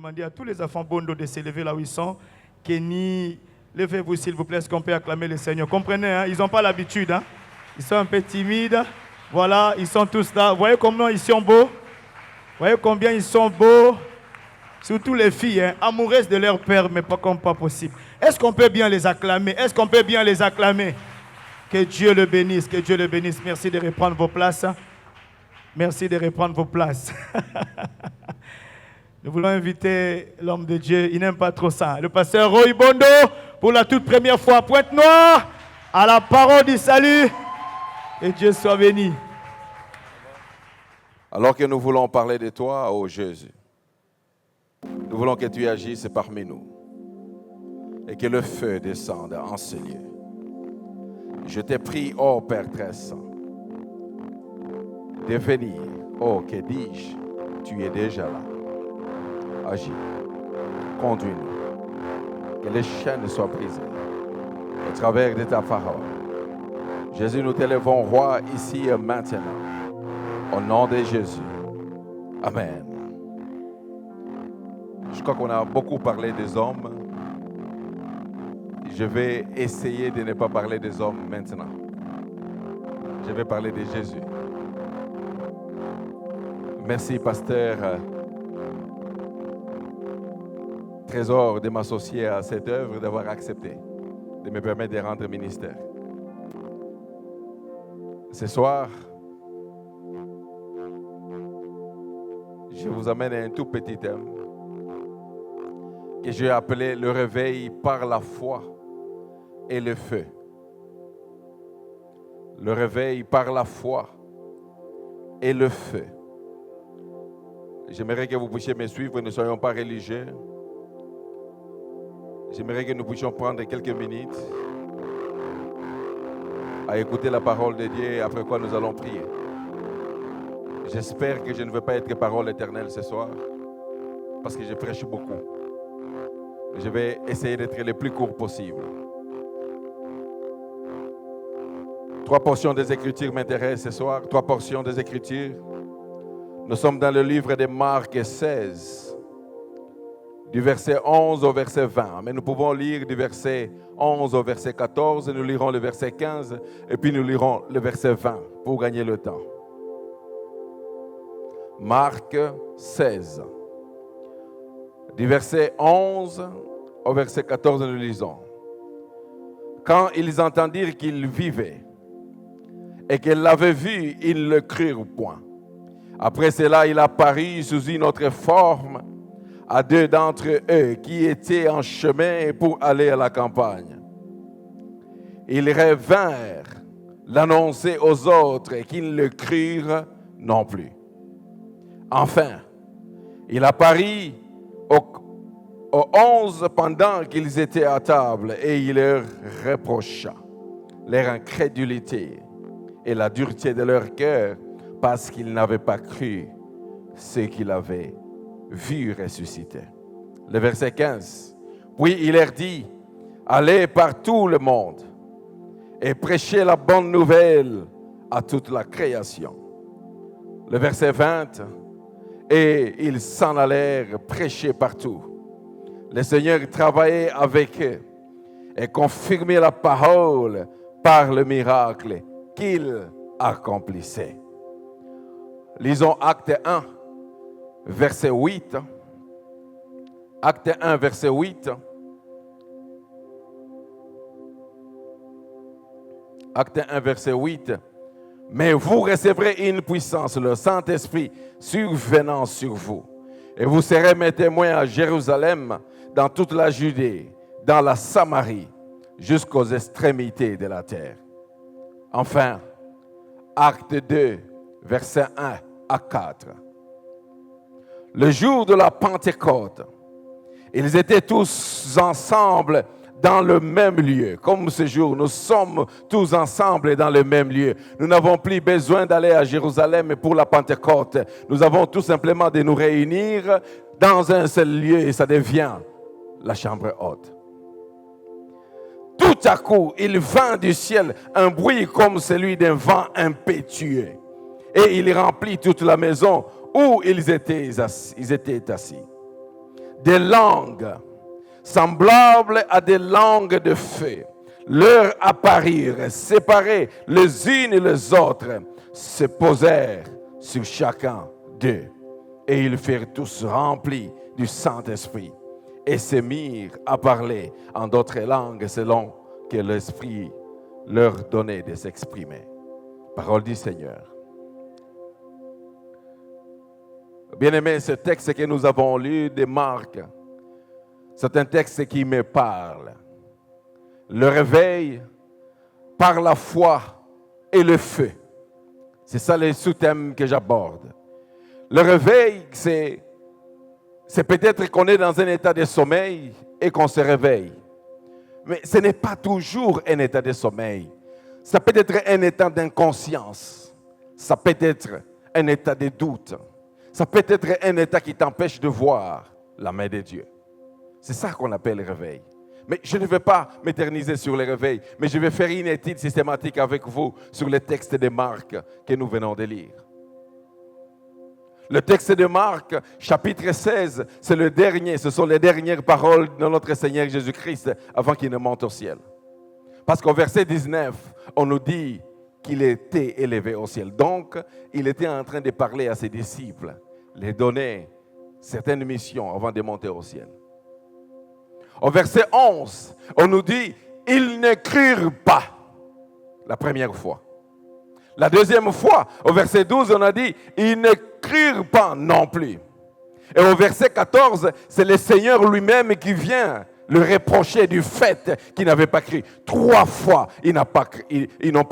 demander à tous les enfants Bondo de s'élever là où ils sont. Kenny, levez-vous s'il vous plaît, est-ce qu'on peut acclamer le Seigneur? Comprenez, hein? Ils n'ont pas l'habitude. Hein? Ils sont un peu timides. Voilà, ils sont tous là. Vous voyez combien ils sont beaux? Vous voyez combien ils sont beaux? Surtout les filles, hein, amoureuses de leur père, mais pas comme pas possible. Est-ce qu'on peut bien les acclamer? Est-ce qu'on peut bien les acclamer? Que Dieu le bénisse, que Dieu le bénisse. Merci de reprendre vos places. Merci de reprendre vos places. Nous voulons inviter l'homme de Dieu, il n'aime pas trop ça. Le pasteur Roy Bondo, pour la toute première fois, Pointe-Noire, à la parole du salut. Que Dieu soit béni. Alors que nous voulons parler de toi, ô Jésus, nous voulons que tu agisses parmi nous et que le feu descende en ce lieu. Je te prie, ô Père très saint, de venir. Oh, que dis-je, tu es déjà là. Agis, conduis-nous, que les chaînes soient brisées au travers de ta parole. Jésus, nous t'élevons roi ici et maintenant, au nom de Jésus. Amen. Je crois qu'on a beaucoup parlé des hommes. Je vais essayer de ne pas parler des hommes maintenant. Je vais parler de Jésus. Merci, pasteur Trésor, de m'associer à cette œuvre, d'avoir accepté de me permettre de rendre ministère. Ce soir, je vous amène à un tout petit thème que j'ai appelé le réveil par la foi et le feu. Le réveil par la foi et le feu. J'aimerais que vous puissiez me suivre, ne soyons pas religieux. J'aimerais que nous puissions prendre quelques minutes à écouter la parole de Dieu, après quoi nous allons prier. J'espère que je ne veux pas être parole éternelle ce soir, parce que je prêche beaucoup. Je vais essayer d'être le plus court possible. 3 portions des Écritures m'intéressent ce soir. 3 portions des Écritures. Nous sommes dans le livre de Marc 16, du verset 11 au verset 20. Mais nous pouvons lire du verset 11 au verset 14, nous lirons le verset 15, et puis nous lirons le verset 20 pour gagner le temps. Marc 16, du verset 11 au verset 14, nous lisons. Quand ils entendirent qu'il vivait et qu'ils l'avaient vu, ils ne le crurent point. Après cela, il apparut sous une autre forme à 2 d'entre eux qui étaient en chemin pour aller à la campagne. Ils revinrent l'annoncer aux autres qui ne le crurent non plus. Enfin, il apparut aux 11 pendant qu'ils étaient à table et il leur reprocha leur incrédulité et la dureté de leur cœur parce qu'ils n'avaient pas cru ce qu'il avait vu ressusciter. Le verset 15. Puis il leur dit, allez par tout le monde et prêchez la bonne nouvelle à toute la création. Le verset 20. Et ils s'en allèrent prêcher partout. Le Seigneur travaillait avec eux et confirmait la parole par le miracle qu'il accomplissait. Lisons Acte 1, verset 8. Acte 1, verset 8. Acte 1, verset 8. Mais vous recevrez une puissance, le Saint-Esprit, survenant sur vous. Et vous serez mes témoins à Jérusalem, dans toute la Judée, dans la Samarie, jusqu'aux extrémités de la terre. Enfin, Acte 2, verset 1 à 4. Le jour de la Pentecôte, ils étaient tous ensemble dans le même lieu. Comme ce jour, nous sommes tous ensemble dans le même lieu. Nous n'avons plus besoin d'aller à Jérusalem pour la Pentecôte. Nous avons tout simplement de nous réunir dans un seul lieu et ça devient la chambre haute. Tout à coup, il vint du ciel un bruit comme celui d'un vent impétueux. Et il remplit toute la maison où ils étaient assis. des langues semblables à des langues de feu leur apparurent, séparées les unes et les autres, se posèrent sur chacun d'eux. Et ils furent tous remplis du Saint-Esprit et se mirent à parler en d'autres langues selon que l'Esprit leur donnait de s'exprimer. Parole du Seigneur. Bien-aimés, ce texte que nous avons lu de Marc, c'est un texte qui me parle. Le réveil par la foi et le feu. C'est ça le sous-thème que j'aborde. Le réveil, c'est peut-être qu'on est dans un état de sommeil et qu'on se réveille. Mais ce n'est pas toujours un état de sommeil. Ça peut être un état d'inconscience. Ça peut être un état de doute. Ça peut être un état qui t'empêche de voir la main de Dieu. C'est ça qu'on appelle le réveil. Mais je ne vais pas m'éterniser sur le réveil, mais je vais faire une étude systématique avec vous sur le texte de Marc que nous venons de lire. Le texte de Marc, chapitre 16, c'est le dernier, ce sont les dernières paroles de notre Seigneur Jésus-Christ avant qu'il ne monte au ciel. Parce qu'au verset 19, on nous dit qu'il était élevé au ciel. Donc, il était en train de parler à ses disciples, les donner certaines missions avant de monter au ciel. Au verset 11, on nous dit, ils ne crurent pas la première fois. La deuxième fois, au verset 12, on a dit, ils ne crurent pas non plus. Et au verset 14, c'est le Seigneur lui-même qui vient le reprocher du fait qu'ils n'avaient pas cru. 3 fois, ils n'ont pas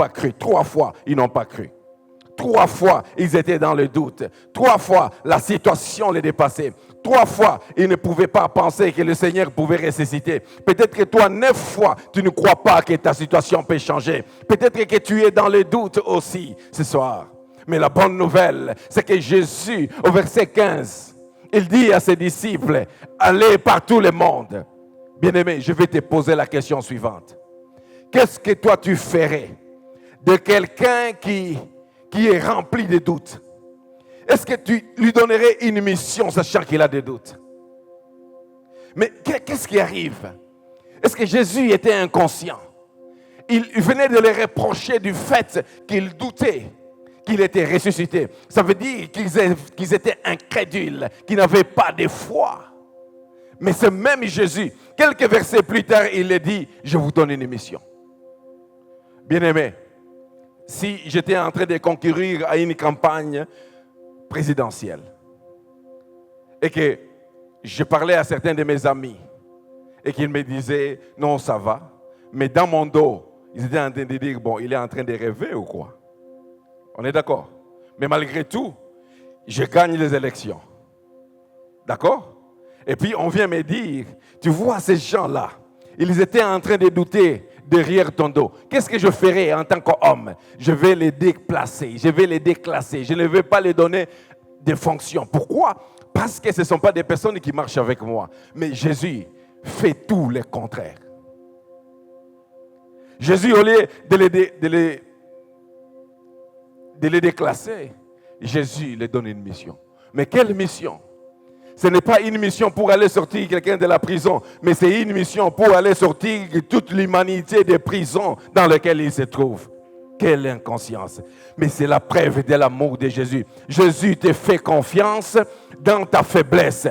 cru. 3 fois, ils n'ont pas cru. 3 fois, ils étaient dans le doute. 3 fois, la situation les dépassait. 3 fois, ils ne pouvaient pas penser que le Seigneur pouvait ressusciter. Peut-être que toi, 9 fois, tu ne crois pas que ta situation peut changer. Peut-être que tu es dans le doute aussi ce soir. Mais la bonne nouvelle, c'est que Jésus, au verset 15, il dit à ses disciples, allez par tout le monde. Bien-aimé, je vais te poser la question suivante. Qu'est-ce que toi tu ferais de quelqu'un qui est rempli de doutes? Est-ce que tu lui donnerais une mission sachant qu'il a des doutes? Mais qu'est-ce qui arrive? Est-ce que Jésus était inconscient? Il venait de les reprocher du fait qu'il doutait qu'il était ressuscité. Ça veut dire qu'ils étaient incrédules, qu'ils n'avaient pas de foi. Mais ce même Jésus, quelques versets plus tard, il les dit, je vous donne une mission. Bien-aimé, si j'étais en train de concourir à une campagne présidentielle et que je parlais à certains de mes amis et qu'ils me disaient, non, ça va, mais dans mon dos, ils étaient en train de dire, bon, il est en train de rêver ou quoi? On est d'accord? Mais malgré tout, je gagne les élections. D'accord? Et puis on vient me dire, tu vois ces gens-là, ils étaient en train de douter derrière ton dos. Qu'est-ce que je ferai en tant qu'homme? Je vais les déplacer, je vais les déclasser, je ne vais pas les donner des fonctions. Pourquoi? Parce que ce ne sont pas des personnes qui marchent avec moi. Mais Jésus fait tout le contraire. Jésus, au lieu de les déclasser, Jésus leur donne une mission. Mais quelle mission? Ce n'est pas une mission pour aller sortir quelqu'un de la prison, mais c'est une mission pour aller sortir toute l'humanité des prisons dans lesquelles il se trouve. Quelle inconscience! Mais c'est la preuve de l'amour de Jésus. Jésus te fait confiance dans ta faiblesse.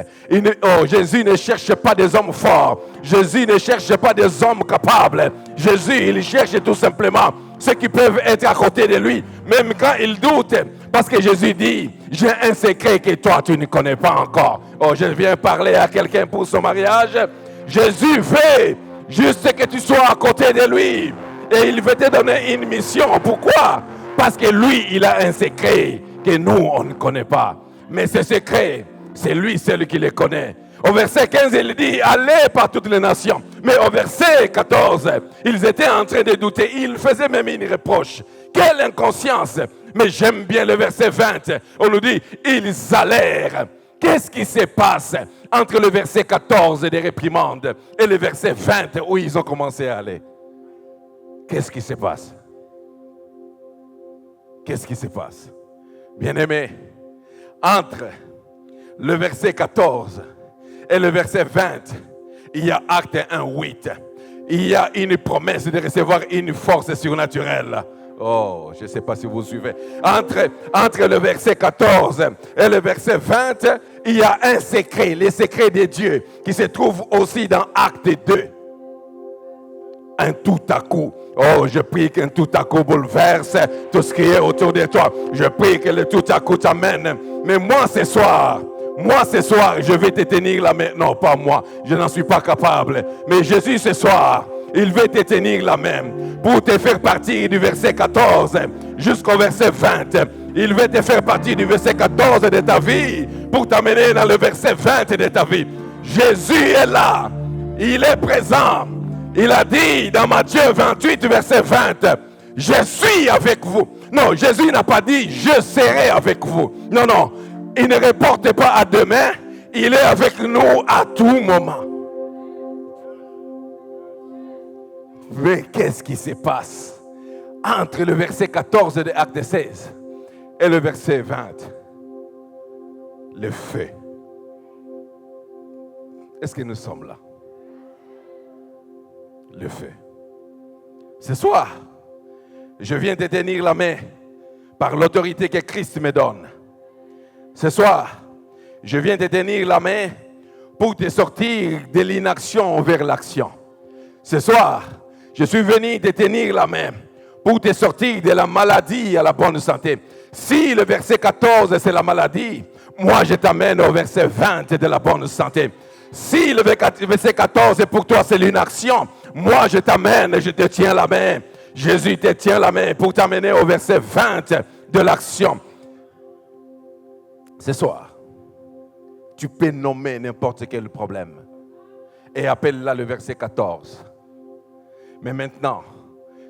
Jésus ne cherche pas des hommes forts. Jésus ne cherche pas des hommes capables. Jésus, il cherche tout simplement ceux qui peuvent être à côté de lui, même quand il doute. Parce que Jésus dit, j'ai un secret que toi, tu ne connais pas encore. Oh, je viens parler à quelqu'un pour son mariage. Jésus veut juste que tu sois à côté de lui. Et il veut te donner une mission. Pourquoi? Parce que lui, il a un secret que nous, on ne connaît pas. Mais ce secret, c'est lui seul qui le connaît. Au verset 15, il dit, allez par toutes les nations. Mais au verset 14, ils étaient en train de douter. Ils faisaient même une reproche. Quelle inconscience! Mais j'aime bien le verset 20. On nous dit, ils allèrent. Qu'est-ce qui se passe entre le verset 14 des réprimandes et le verset 20 où ils ont commencé à aller? Qu'est-ce qui se passe? Qu'est-ce qui se passe? Bien-aimé, entre le verset 14 et le verset 20, il y a Acte 1:8. Il y a une promesse de recevoir une force surnaturelle. Oh, je ne sais pas si vous suivez. Entre le verset 14 et le verset 20, il y a un secret, le secret de Dieu, qui se trouve aussi dans Acte 2. Un tout à coup. Oh, je prie qu'un tout à coup bouleverse tout ce qui est autour de toi. Je prie que le tout à coup t'amène. Mais moi, ce soir, je vais te tenir la main. Non, pas moi, je n'en suis pas capable. Mais Jésus, ce soir, il veut te tenir la main pour te faire partir du verset 14 jusqu'au verset 20. Il veut te faire partir du verset 14 de ta vie pour t'amener dans le verset 20 de ta vie. Jésus est là. Il est présent. Il a dit dans Matthieu 28, verset 20, je suis avec vous. Non, Jésus n'a pas dit je serai avec vous. Non, non. Il ne reporte pas à demain. Il est avec nous à tout moment. Mais qu'est-ce qui se passe entre le verset 14 de Acte 16 et le verset 20? Le feu. Est-ce que nous sommes là? Le feu. Ce soir, je viens te tenir la main par l'autorité que Christ me donne. Ce soir, je viens te tenir la main pour te sortir de l'inaction vers l'action. Ce soir, je suis venu te tenir la main pour te sortir de la maladie à la bonne santé. Si le verset 14 c'est la maladie, moi je t'amène au verset 20 de la bonne santé. Si le verset 14 pour toi c'est l'inaction, moi je t'amène, je te tiens la main. Jésus te tient la main pour t'amener au verset 20 de l'action. Ce soir, tu peux nommer n'importe quel problème et appelle là le verset 14. Mais maintenant,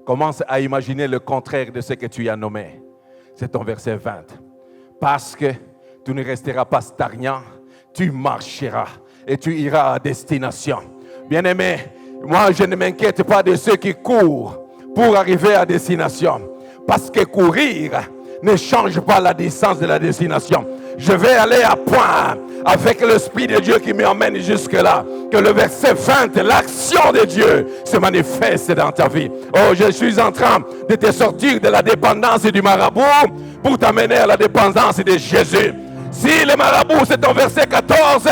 commence à imaginer le contraire de ce que tu as nommé. C'est ton verset 20. Parce que tu ne resteras pas stagnant, tu marcheras et tu iras à destination. Bien-aimé, moi je ne m'inquiète pas de ceux qui courent pour arriver à destination. Parce que courir ne change pas la distance de la destination. Je vais aller à point avec l'Esprit de Dieu qui m'emmène jusque-là. Que le verset 20, l'action de Dieu se manifeste dans ta vie. Oh, je suis en train de te sortir de la dépendance du marabout pour t'amener à la dépendance de Jésus. Si le marabout c'est ton verset 14,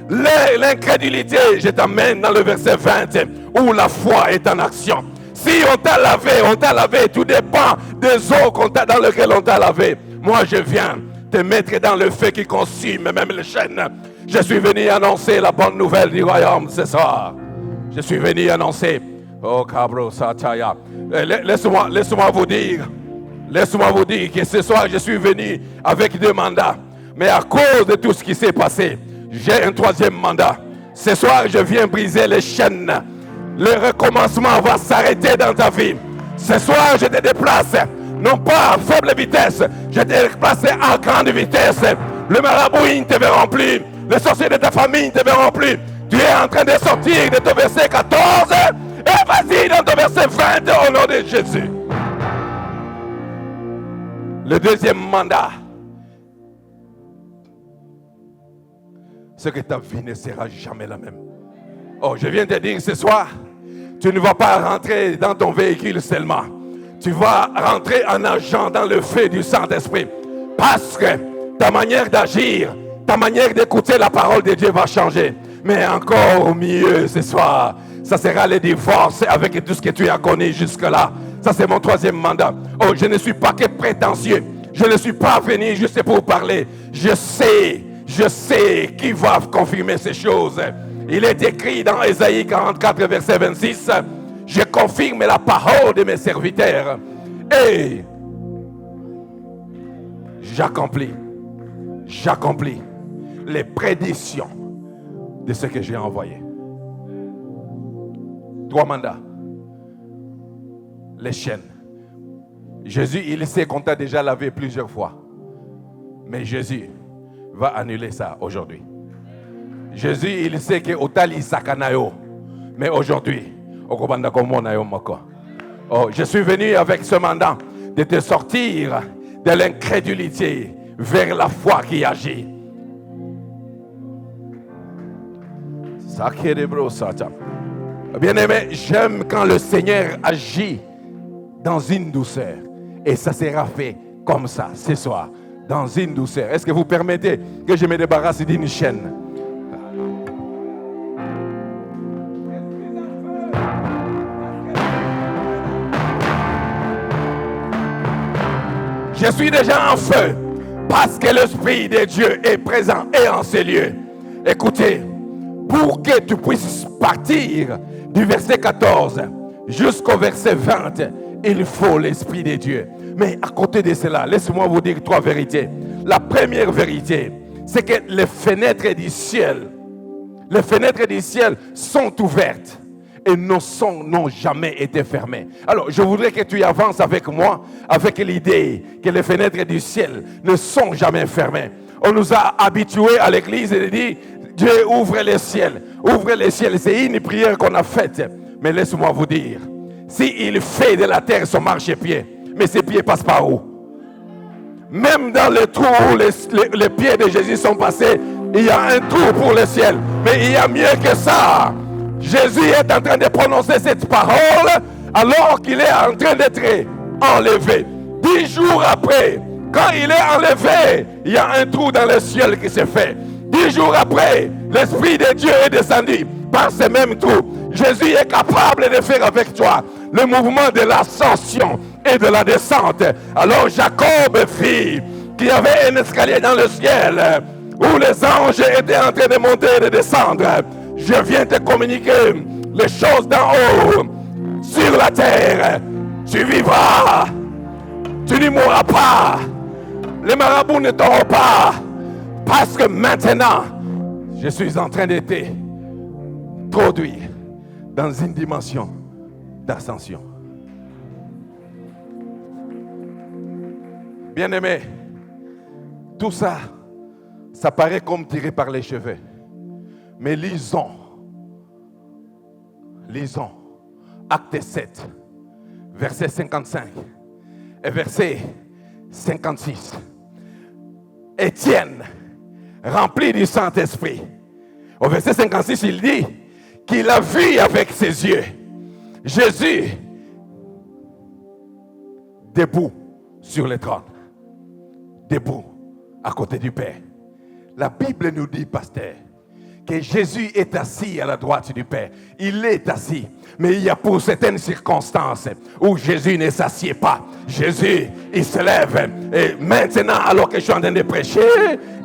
l'incrédulité, je t'amène dans le verset 20 où la foi est en action. Si on t'a lavé, tout dépend des eaux dans lesquelles on t'a lavé. Moi je viens te mettre dans le feu qui consume même les chaînes. Je suis venu annoncer la bonne nouvelle du royaume ce soir. Je suis venu annoncer. Oh, Cabro Sataya. Laisse-moi vous dire que ce soir je suis venu avec 2 mandats. Mais à cause de tout ce qui s'est passé, j'ai un 3e mandat. Ce soir, je viens briser les chaînes. Le recommencement va s'arrêter dans ta vie. Ce soir, je te déplace, non pas à faible vitesse, je te déplace à grande vitesse. Le marabout, ils ne te verront plus. Les sorciers de ta famille ne te verront plus. Tu es en train de sortir de ton verset 14 et vas-y dans ton verset 20 au nom de Jésus. Le 2e mandat, c'est que ta vie ne sera jamais la même. Oh, je viens te dire ce soir, tu ne vas pas rentrer dans ton véhicule seulement. Tu vas rentrer en nageant dans le feu du Saint-Esprit. Parce que ta manière d'agir, ta manière d'écouter la parole de Dieu va changer. Mais encore mieux ce soir, ça sera le divorce avec tout ce que tu as connu jusque-là. Ça, c'est mon 3e mandat. Oh, je ne suis pas que prétentieux. Je ne suis pas venu juste pour parler. Je sais qui va confirmer ces choses. Il est écrit dans Ésaïe 44, verset 26. Je confirme la parole de mes serviteurs. Et j'accomplis les prédictions de ce que j'ai envoyé. 3 mandats. Les chaînes. Jésus, il sait qu'on t'a déjà lavé plusieurs fois. Mais Jésus va annuler ça aujourd'hui. Jésus, il sait que otali sakanayo. Mais aujourd'hui, oh, je suis venu avec ce mandat de te sortir de l'incrédulité vers la foi qui agit. Bien-aimé, j'aime quand le Seigneur agit dans une douceur. Et ça sera fait comme ça, ce soir, dans une douceur. Est-ce que vous permettez que je me débarrasse d'une chaîne? Je suis déjà en feu parce que l'Esprit de Dieu est présent et en ces lieux. Écoutez, pour que tu puisses partir du verset 14 jusqu'au verset 20, il faut l'Esprit de Dieu. Mais à côté de cela, laissez-moi vous dire 3 vérités. La première vérité, c'est que les fenêtres du ciel sont ouvertes et n'ont jamais été fermées. Alors, je voudrais que tu avances avec moi, avec l'idée que les fenêtres du ciel ne sont jamais fermées. On nous a habitués à l'église et dit, Dieu ouvre les ciels. Ouvre les ciels, c'est une prière qu'on a faite. Mais laisse-moi vous dire, s'il fait de la terre son marchepied, mais ses pieds passent par où? Même dans le trou où les pieds de Jésus sont passés, il y a un trou pour le ciel. Mais il y a mieux que ça. Jésus est en train de prononcer cette parole alors qu'il est en train d'être enlevé. 10 jours après, quand il est enlevé, il y a un trou dans le ciel qui s'est fait. 10 jours après, l'Esprit de Dieu est descendu par ce même trou. Jésus est capable de faire avec toi le mouvement de l'ascension et de la descente. Alors Jacob vit qu'il y avait un escalier dans le ciel où les anges étaient en train de monter et de descendre. Je viens te communiquer les choses d'en haut sur la terre. Tu vivras, tu ne mourras pas, les marabouts ne t'auront pas, parce que maintenant je suis en train de t'introduire dans une dimension d'ascension. Bien-aimé, tout ça, ça paraît comme tiré par les cheveux. Mais lisons Acte 7, verset 55 et verset 56. Étienne, rempli du Saint-Esprit. Au verset 56, il dit qu'il a vu avec ses yeux Jésus debout sur le trône, debout à côté du Père. La Bible nous dit, pasteur, que Jésus est assis à la droite du Père. Il est assis. Mais il y a pour certaines circonstances où Jésus ne s'assied pas. Jésus, il se lève. Et maintenant, alors que je suis en train de prêcher,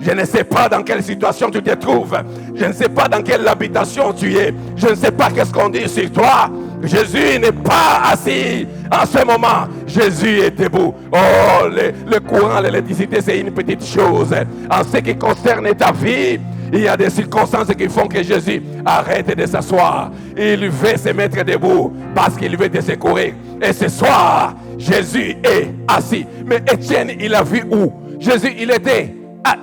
je ne sais pas dans quelle situation tu te trouves. Je ne sais pas dans quelle habitation tu es. Je ne sais pas qu'est-ce qu'on dit sur toi. Jésus n'est pas assis en ce moment. Jésus est debout. Oh, le courant, l'électricité, c'est une petite chose. En ce qui concerne ta vie, il y a des circonstances qui font que Jésus arrête de s'asseoir. Il veut se mettre debout parce qu'il veut te secourir. Et ce soir, Jésus est assis. Mais Étienne, il a vu où? Jésus, il était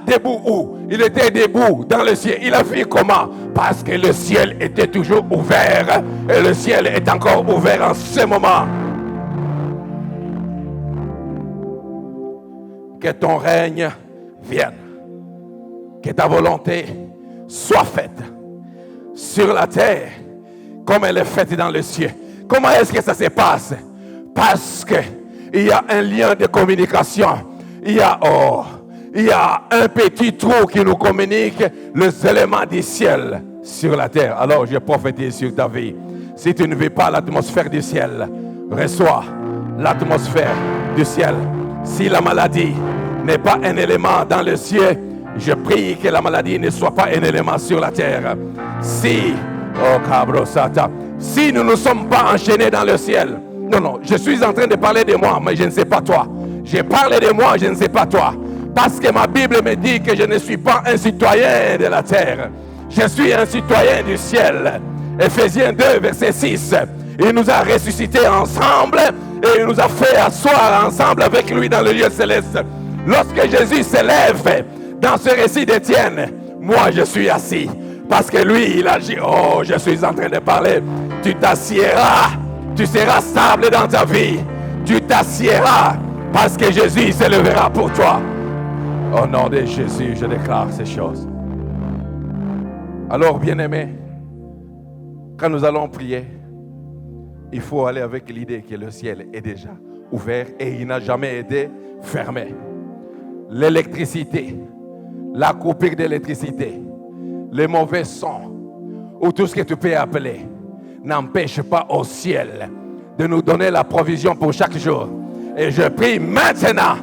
debout où? Il était debout dans le ciel. Il a vu comment? Parce que le ciel était toujours ouvert. Et le ciel est encore ouvert en ce moment. Que ton règne vienne. Que ta volonté soit faite sur la terre comme elle est faite dans le ciel. Comment est-ce que ça se passe? Parce qu'il y a un lien de communication. Il y a un petit trou qui nous communique les éléments du ciel sur la terre. Alors je prophétise sur ta vie. Si tu ne vis pas l'atmosphère du ciel, reçois l'atmosphère du ciel. Si la maladie n'est pas un élément dans le ciel, je prie que la maladie ne soit pas un élément sur la terre. Si nous ne sommes pas enchaînés dans le ciel, non, je suis en train de parler de moi, mais je ne sais pas toi. Je parle de moi, je ne sais pas toi. Parce que ma Bible me dit que je ne suis pas un citoyen de la terre. Je suis un citoyen du ciel. Ephésiens 2, verset 6. Il nous a ressuscités ensemble et il nous a fait asseoir ensemble avec lui dans le lieu céleste. Lorsque Jésus se lève dans ce récit d'Étienne, moi je suis assis. Parce que lui, il a dit, oh, je suis en train de parler. Tu t'assieras. Tu seras stable dans ta vie. Tu t'assieras. Parce que Jésus se lèvera pour toi. Au nom de Jésus, je déclare ces choses. Alors, bien-aimés, Quand nous allons prier, il faut aller avec l'idée que le ciel est déjà ouvert et il n'a jamais été fermé. L'électricité, la coupure d'électricité, les mauvais sons, ou tout ce que tu peux appeler, n'empêche pas au ciel de nous donner la provision pour chaque jour. Et je prie maintenant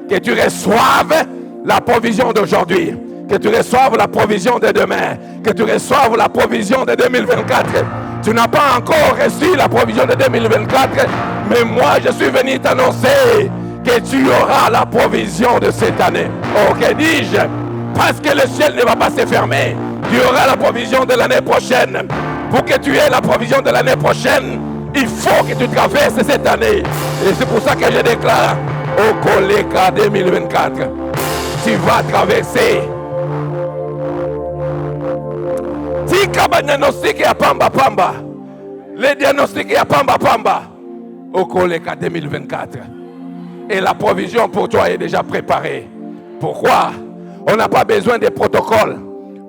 que tu reçoives la provision d'aujourd'hui, que tu reçoives la provision de demain, que tu reçoives la provision de 2024. Tu n'as pas encore reçu la provision de 2024, mais moi je suis venu t'annoncer que tu auras la provision de cette année. Oh, que dis-je? Parce que le ciel ne va pas se fermer. Tu auras la provision de l'année prochaine. Pour que tu aies la provision de l'année prochaine, il faut que tu traverses cette année. Et c'est pour ça que je déclare, au Koleka 2024, tu vas traverser. Tika diagnostic ya pamba pamba. Les diagnostics ya pamba pamba. Au Koleka 2024. Et la provision pour toi est déjà préparée. Pourquoi? On n'a pas besoin de protocole.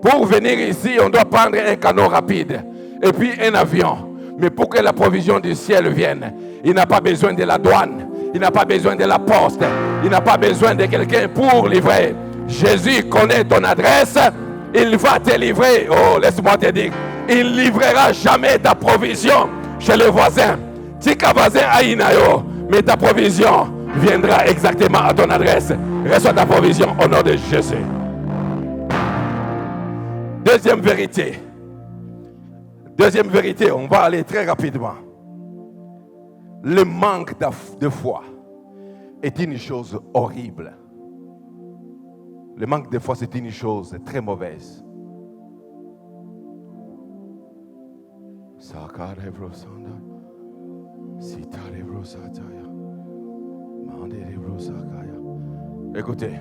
Pour venir ici, on doit prendre un canot rapide et puis un avion. Mais pour que la provision du ciel vienne, il n'a pas besoin de la douane, il n'a pas besoin de la poste, il n'a pas besoin de quelqu'un pour livrer. Jésus connaît ton adresse, il va te livrer. Oh, laisse-moi te dire, il ne livrera jamais ta provision chez le voisin. Tika voisin aïnayo, mais ta provision viendra exactement à ton adresse. Reçois ta provision au nom de Jésus. Deuxième vérité, on va aller très rapidement. Le manque de foi est une chose horrible. Le manque de foi, c'est une chose très mauvaise. Écoutez,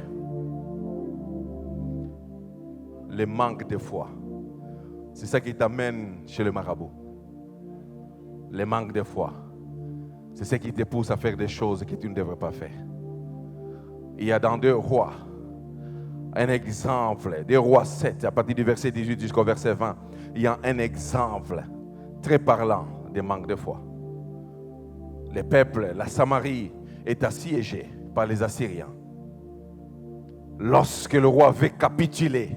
le manque de foi, c'est ça qui t'amène chez le marabout. Le manque de foi, c'est ce qui te pousse à faire des choses que tu ne devrais pas faire. Il y a dans 2 Rois un exemple, 2 Rois 7, à partir du verset 18 jusqu'au verset 20, il y a un exemple très parlant de manque de foi. Le peuple, la Samarie, est assiégée par les Assyriens. Lorsque le roi veut capituler,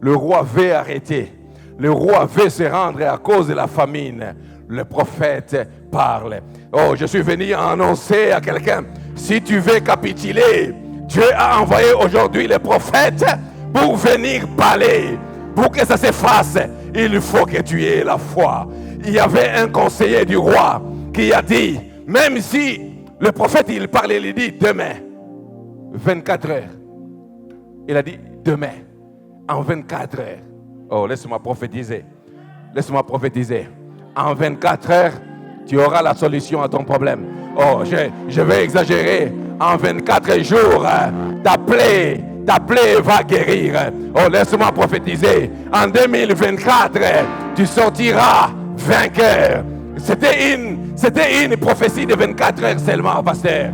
le roi veut arrêter, le roi veut se rendre à cause de la famine, le prophète parle. Oh, je suis venu annoncer à quelqu'un, si tu veux capituler, Dieu a envoyé aujourd'hui les prophètes pour venir parler. Pour que ça se fasse, il faut que tu aies la foi. Il y avait un conseiller du roi qui a dit, même si le prophète il parlait, il dit demain, 24 heures. Il a dit demain, en 24 heures. Oh, laisse-moi prophétiser. Laisse-moi prophétiser. En 24 heures, tu auras la solution à ton problème. Oh, je vais exagérer. En 24 jours, ta plaie va guérir. Oh, laisse-moi prophétiser. En 2024, tu sortiras vainqueur. C'était une prophétie de 24 heures seulement, pasteur.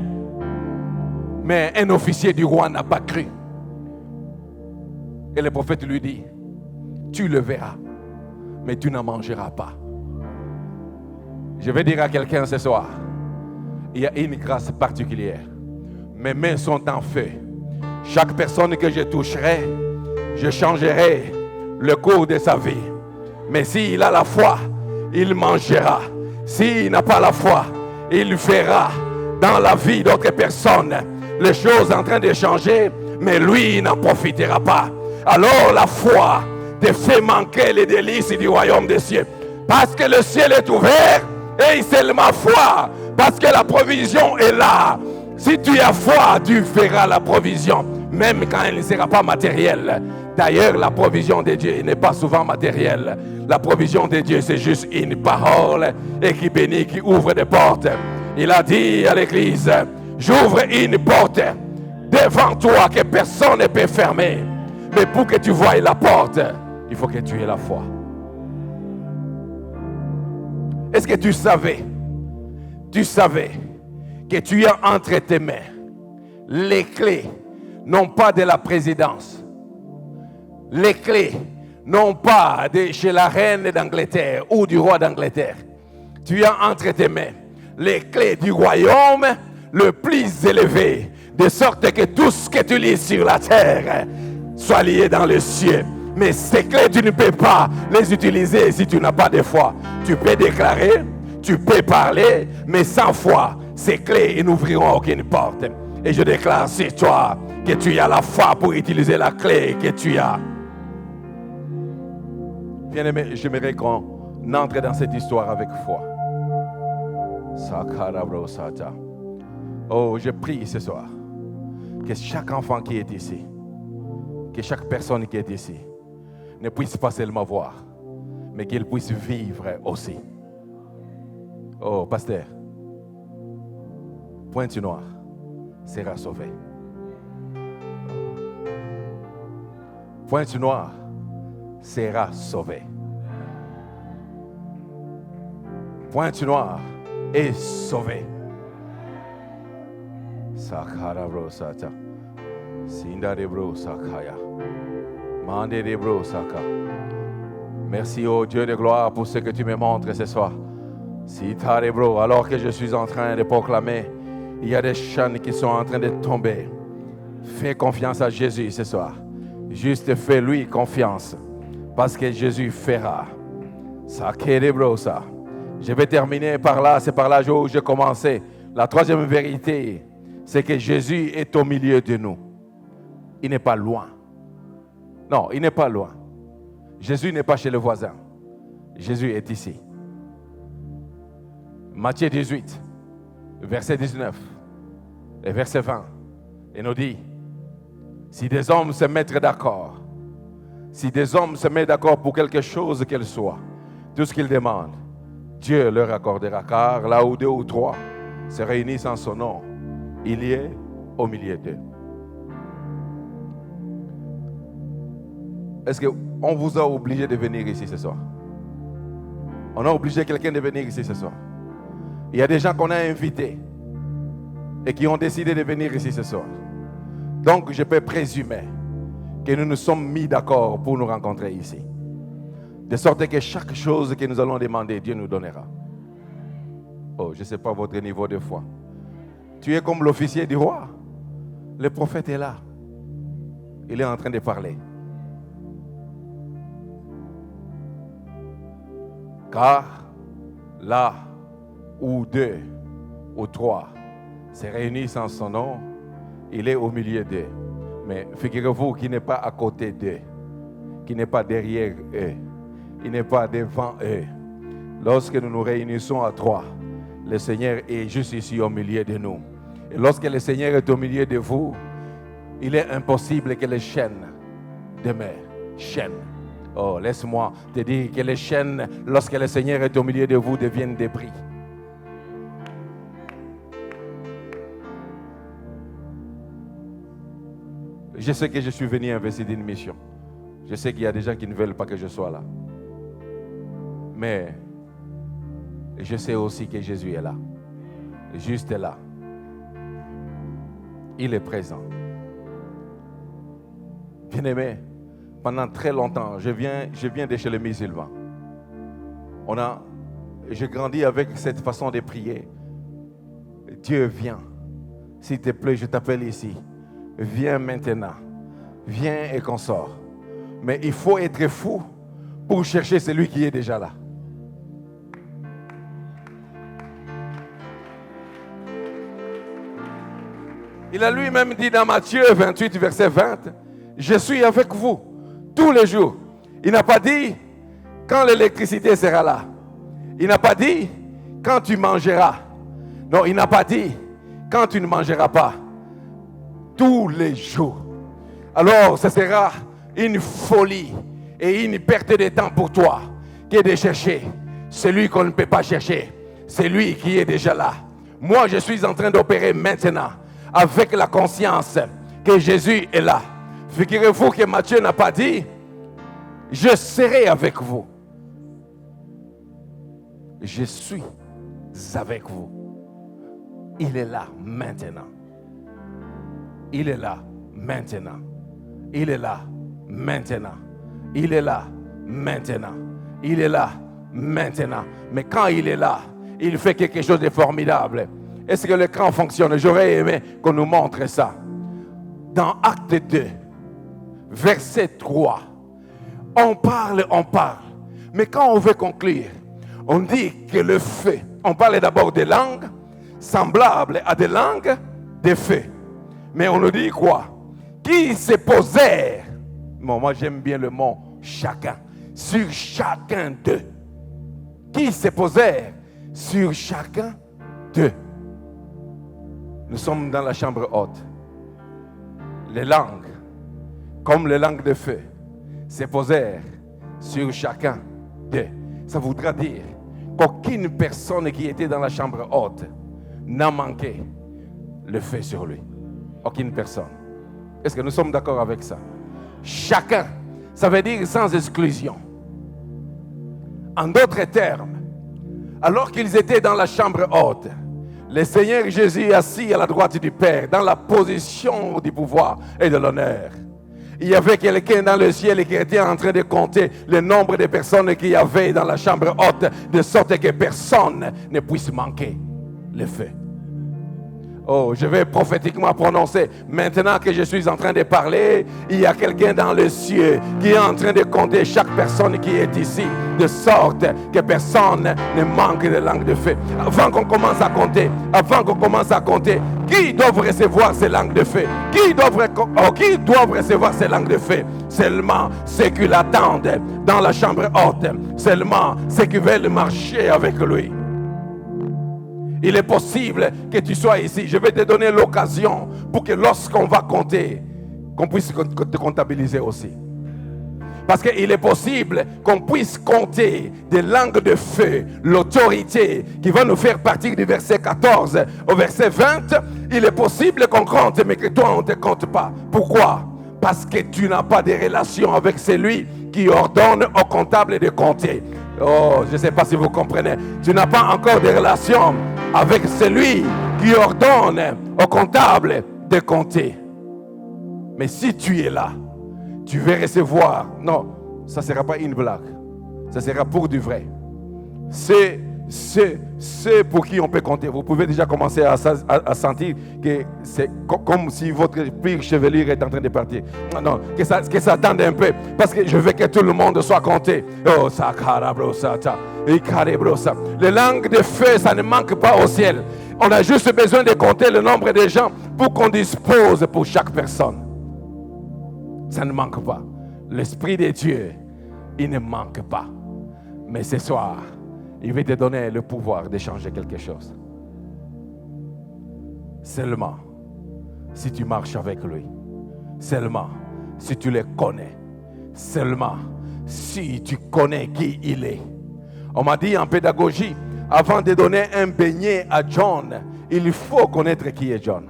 Mais un officier du roi n'a pas cru. Et le prophète lui dit, tu le verras, mais tu n'en mangeras pas. Je vais dire à quelqu'un ce soir, il y a une grâce particulière. Mes mains sont en feu. Chaque personne que je toucherai, je changerai le cours de sa vie. Mais s'il a la foi, il mangera. S'il n'a pas la foi, il fera dans la vie d'autres personnes les choses en train de changer, mais lui n'en profitera pas. Alors la foi te fait manquer les délices du royaume des cieux. Parce que le ciel est ouvert et seulement foi. Parce que la provision est là. Si tu as foi, tu feras la provision. Même quand elle ne sera pas matérielle. D'ailleurs, la provision de Dieu n'est pas souvent matérielle. La provision de Dieu, c'est juste une parole et qui bénit, qui ouvre des portes. Il a dit à l'église, j'ouvre une porte devant toi que personne ne peut fermer. Mais pour que tu voies la porte, il faut que tu aies la foi. Est-ce que tu savais que tu as entre tes mains les clés, non pas de la présidence, les clés, non pas chez la reine d'Angleterre ou du roi d'Angleterre. Tu as entre tes mains les clés du royaume le plus élevé, de sorte que tout ce que tu lis sur la terre soit lié dans le ciel. Mais ces clés, tu ne peux pas les utiliser si tu n'as pas de foi. Tu peux déclarer, tu peux parler, mais sans foi, ces clés, ils n'ouvriront aucune porte. Et je déclare sur toi que tu as la foi pour utiliser la clé que tu as. Bien-aimé, j'aimerais qu'on entre dans cette histoire avec foi. Oh, je prie ce soir que chaque enfant qui est ici, que chaque personne qui est ici, ne puisse pas seulement voir, mais qu'il puisse vivre aussi. Oh, pasteur, Pointe Noire sera sauvé. Pointe Noire sera sauvé. Pointe Noire est sauvé. Sakarabro Sata. Sindarebro Sakaya. Manderebro Saka. Merci, oh Dieu de gloire, pour ce que tu me montres ce soir. Sitarebro, alors que je suis en train de proclamer, il y a des chaînes qui sont en train de tomber. Fais confiance à Jésus ce soir. Juste fais-lui confiance. Parce que Jésus fera. Sakerebro ça. Je vais terminer par là. C'est par là où j'ai commencé. La troisième vérité, c'est que Jésus est au milieu de nous. Il n'est pas loin. Non, il n'est pas loin. Jésus n'est pas chez le voisin. Jésus est ici. Matthieu 18, verset 19 et verset 20. Il nous dit, si des hommes se mettent d'accord, si des hommes se mettent d'accord pour quelque chose qu'elle soit, tout ce qu'ils demandent, Dieu leur accordera. Car là où deux ou trois se réunissent en son nom, il y est au milieu d'eux. Est-ce qu'on vous a obligé de venir ici ce soir? On a obligé quelqu'un de venir ici ce soir. Il y a des gens qu'on a invités et qui ont décidé de venir ici ce soir. Donc je peux présumer que nous nous sommes mis d'accord pour nous rencontrer ici. De sorte que chaque chose que nous allons demander, Dieu nous donnera. Oh, je ne sais pas votre niveau de foi. Tu es comme l'officier du roi. Le prophète est là. Il est en train de parler. Car là où deux ou trois se réunissent en son nom, il est au milieu d'eux. Mais figurez-vous qu'il n'est pas à côté d'eux, qu'il n'est pas derrière eux, il n'est pas devant eux. Lorsque nous nous réunissons à trois, le Seigneur est juste ici au milieu de nous. Et lorsque le Seigneur est au milieu de vous, il est impossible que les chaînes demeurent. Chaînes. Oh, laisse-moi te dire que les chaînes, lorsque le Seigneur est au milieu de vous, deviennent débris. Je sais que je suis venu investir d'une mission. Je sais qu'il y a des gens qui ne veulent pas que je sois là. Mais je sais aussi que Jésus est là. Juste là. Il est présent. Bien-aimé, pendant très longtemps, je viens de chez les musulmans. J'ai grandi avec cette façon de prier. Dieu vient. S'il te plaît, je t'appelle ici. Viens maintenant. Viens et qu'on sort. Mais il faut être fou pour chercher celui qui est déjà là. Il a lui-même dit dans Matthieu 28, verset 20, « Je suis avec vous tous les jours. » Il n'a pas dit quand l'électricité sera là. Il n'a pas dit quand tu mangeras. Non, il n'a pas dit quand tu ne mangeras pas. Tous les jours. Alors, ce sera une folie et une perte de temps pour toi que de chercher celui qu'on ne peut pas chercher. Celui qui est déjà là. Moi, je suis en train d'opérer maintenant avec la conscience que Jésus est là. Figurez-vous que Matthieu n'a pas dit « Je serai avec vous ». Je suis avec vous. Il est là maintenant. Il est là maintenant. Il est là maintenant. Il est là maintenant. Il est là maintenant. Mais quand il est là, il fait quelque chose de formidable. Est-ce que l'écran fonctionne? J'aurais aimé qu'on nous montre ça. Dans Acte 2, verset 3, on parle. Mais quand on veut conclure, on dit que le feu, on parle d'abord des langues semblables à des langues de feu. Mais on nous dit quoi? Qui se posèrent, moi j'aime bien le mot chacun, sur chacun d'eux. Qui se posèrent sur chacun d'eux. Nous sommes dans la chambre haute. Les langues, comme les langues de feu, se posèrent sur chacun d'eux. Ça voudra dire qu'aucune personne qui était dans la chambre haute n'a manqué le feu sur lui. Aucune personne. Est-ce que nous sommes d'accord avec ça? Chacun, ça veut dire sans exclusion. En d'autres termes, alors qu'ils étaient dans la chambre haute, le Seigneur Jésus assis à la droite du Père, dans la position du pouvoir et de l'honneur. Il y avait quelqu'un dans le ciel qui était en train de compter le nombre de personnes qu'il y avait dans la chambre haute, de sorte que personne ne puisse manquer le feu. Oh, je vais prophétiquement prononcer. Maintenant que je suis en train de parler, il y a quelqu'un dans le ciel qui est en train de compter chaque personne qui est ici, de sorte que personne ne manque de langue de feu. Avant qu'on commence à compter, qui doivent recevoir ces langues de feu? Qui doivent recevoir ces langues de feu? Seulement ceux qui l'attendent dans la chambre haute, seulement ceux qui veulent marcher avec lui. Il est possible que tu sois ici. Je vais te donner l'occasion pour que lorsqu'on va compter, qu'on puisse te comptabiliser aussi. Parce qu'il est possible qu'on puisse compter des langues de feu, l'autorité qui va nous faire partir du verset 14 au verset 20. Il est possible qu'on compte, mais que toi, on ne te compte pas. Pourquoi? Parce que tu n'as pas de relation avec celui qui ordonne au comptable de compter. Oh, je ne sais pas si vous comprenez. Tu n'as pas encore de relation avec celui qui ordonne au comptable de compter. Mais si tu es là, tu vas recevoir. Non, ça ne sera pas une blague. Ça sera pour du vrai. C'est pour qui on peut compter. Vous pouvez déjà commencer à sentir que c'est comme si votre pire chevelure est en train de partir. Non, que ça attende un peu. Parce que je veux que tout le monde soit compté. Oh, ça carabrosa. Les langues de feu, ça ne manque pas au ciel. On a juste besoin de compter le nombre de gens pour qu'on dispose pour chaque personne. Ça ne manque pas. L'Esprit de Dieu, il ne manque pas. Mais ce soir, il va te donner le pouvoir de changer quelque chose. Seulement si tu marches avec lui. Seulement si tu le connais. Seulement si tu connais qui il est. On m'a dit en pédagogie, avant de donner un beignet à John, il faut connaître qui est John.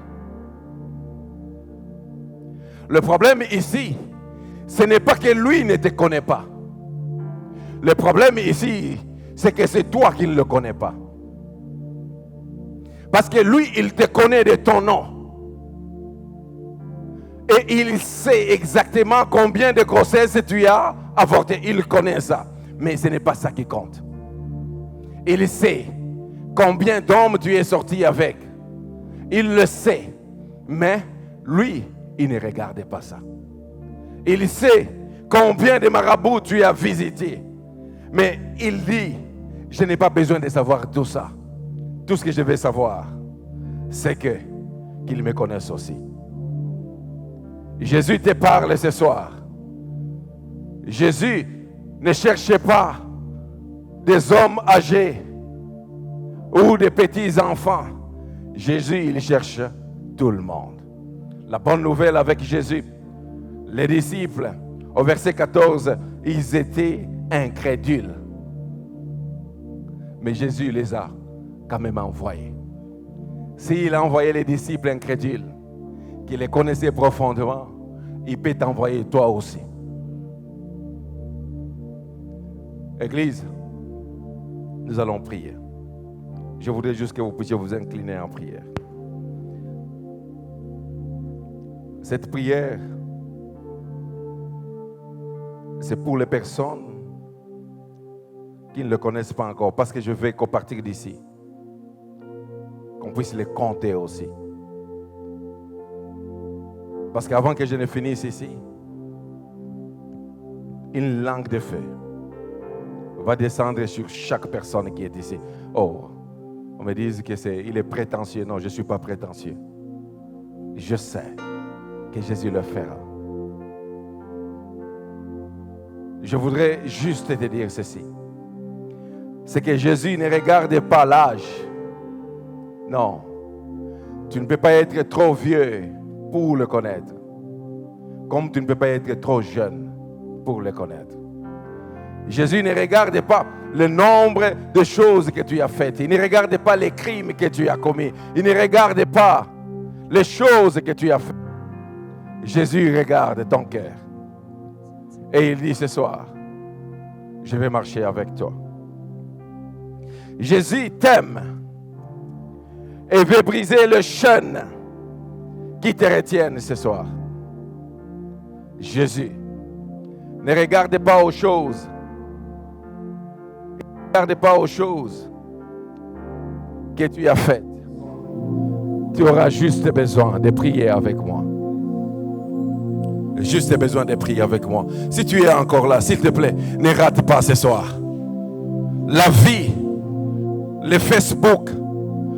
Le problème ici, ce n'est pas que lui ne te connaît pas. Le problème ici, c'est que c'est toi qui ne le connais pas. Parce que lui, il te connaît de ton nom. Et il sait exactement combien de grossesses tu as avorté. Il connaît ça. Mais ce n'est pas ça qui compte. Il sait combien d'hommes tu es sorti avec. Il le sait. Mais lui, il ne regarde pas ça. Il sait combien de marabouts tu as visités. Mais il dit, je n'ai pas besoin de savoir tout ça. Tout ce que je veux savoir, c'est qu'il me connaisse aussi. Jésus te parle ce soir. Jésus ne cherche pas des hommes âgés ou des petits enfants. Jésus, il cherche tout le monde. La bonne nouvelle avec Jésus, les disciples, au verset 14, ils étaient incrédules. Mais Jésus les a quand même envoyés. S'il a envoyé les disciples incrédules, qui les connaissaient profondément, il peut t'envoyer toi aussi. Église, nous allons prier. Je voudrais juste que vous puissiez vous incliner en prière. Cette prière, c'est pour les personnes qui ne le connaissent pas encore, parce que je veux qu'au partir d'ici, qu'on puisse les compter aussi. Parce qu'avant que je ne finisse ici, une langue de feu va descendre sur chaque personne qui est ici. Oh, on me dit qu'il est prétentieux. Non, je ne suis pas prétentieux. Je sais que Jésus le fera. Je voudrais juste te dire ceci. C'est que Jésus ne regarde pas l'âge. Non. Tu ne peux pas être trop vieux pour le connaître. Comme tu ne peux pas être trop jeune pour le connaître. Jésus ne regarde pas le nombre de choses que tu as faites. Il ne regarde pas les crimes que tu as commis. Il ne regarde pas les choses que tu as faites. Jésus regarde ton cœur. Et il dit ce soir, je vais marcher avec toi. Jésus t'aime et veut briser le chêne qui te retienne ce soir. Jésus ne regarde pas aux choses. Ne regarde pas aux choses que tu as faites. Tu auras juste besoin de prier avec moi. Juste besoin de prier avec moi. Si tu es encore là, s'il te plaît, ne rate pas ce soir. La vie, les Facebook,